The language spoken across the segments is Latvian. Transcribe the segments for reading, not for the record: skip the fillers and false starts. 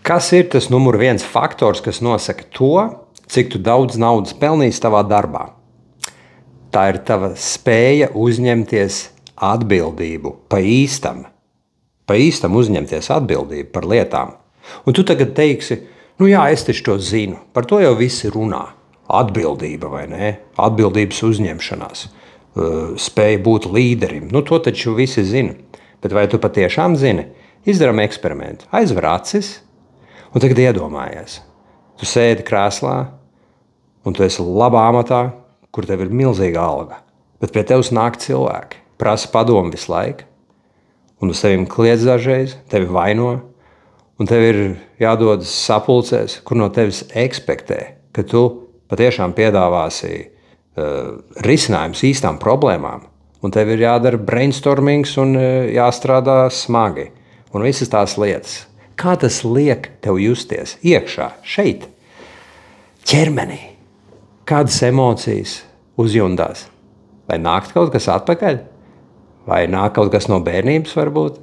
Kas ir tas numur viens faktors, kas nosaka to, cik tu daudz naudas pelnīsi tavā darbā? Tā ir tava spēja uzņemties atbildību pa īstam. Pa īstam uzņemties atbildību par lietām. Un tu tagad teiksi, nu jā, es taču to zinu. Par to jau visi runā. Atbildība vai ne? Atbildības uzņemšanās. Spēja būt līderim. Nu to taču visi zina. Bet vai tu patiešām zini? Izdaram eksperimentu. Aizver acis un tagad iedomājies. Tu sēdi krēslā un tu esi labā amatā, kur tev ir milzīga alga. Bet pie tevis nāk cilvēki, prasa padomu visu laiku. Un uz tevim kliedz dažreiz, tevi vaino. Un tev ir jādodas sapulcēs, kur no tevis ekspektē, ka tu patiešām piedāvāsi risinājums īstām problēmām. Un tev ir jādara brainstormings un jāstrādā smagi. Un visas tās lietas. Kā tas liek tev justies iekšā, šeit, ķermenī? Kādas emocijas uzjundās? Vai nāk kaut kas atpakaļ? Vai nāk kaut kas no bērnības varbūt?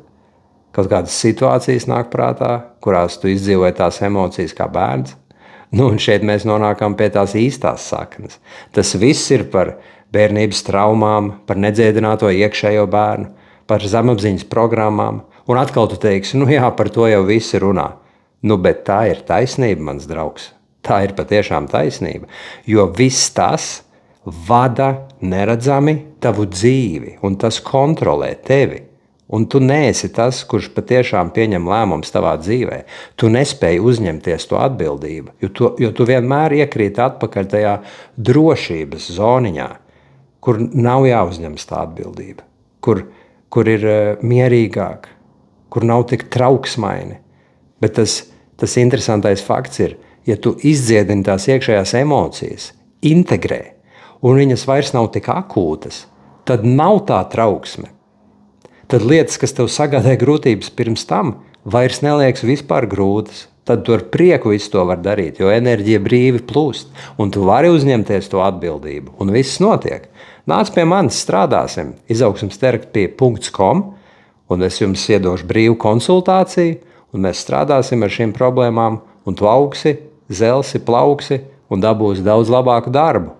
Kaut kādas situācijas nāk prātā, kurās tu izdzīvoji tās emocijas kā bērns. Nu, un šeit mēs nonākam pie tās īstās saknes. Tas viss ir par bērnības traumām, par nedziedināto iekšējo bērnu, par zemapziņas programmām. Un atkal tu teiksi, nu jā, par to jau visi runā. Nu, bet tā ir taisnība, mans draugs. Tā ir patiešām taisnība. Jo viss tas vada neredzami tavu dzīvi, un tas kontrolē tevi. Un tu neesi tas, kurš patiešām pieņem lēmumus tavā dzīvē. Tu nespēji uzņemties to atbildību, jo tu vienmēr iekrīt atpakaļ tajā drošības zoniņā, kur nav jāuzņemas tā atbildība, kur ir mierīgāk, kur nav tik trauksmaini. Bet tas interesantais fakts ir, ja tu izdziedini tās iekšējās emocijas, integrē, un viņas vairs nav tik akūtas, tad nav tā trauksme. Tad lietas, kas tev sagādāja grūtības pirms tam, vairs neliekas vispār grūtas. Tad tu ar prieku visu to var darīt, jo enerģija brīvi plūst, un tu vari uzņemties to atbildību, un viss notiek. Nāc pie manis, strādāsim, izaugsmesterapija.com, un es jums iedošu brīvu konsultāciju, un mēs strādāsim ar šīm problēmām, un tu augsi, zelsi, plauksi un dabūsi daudz labāku darbu.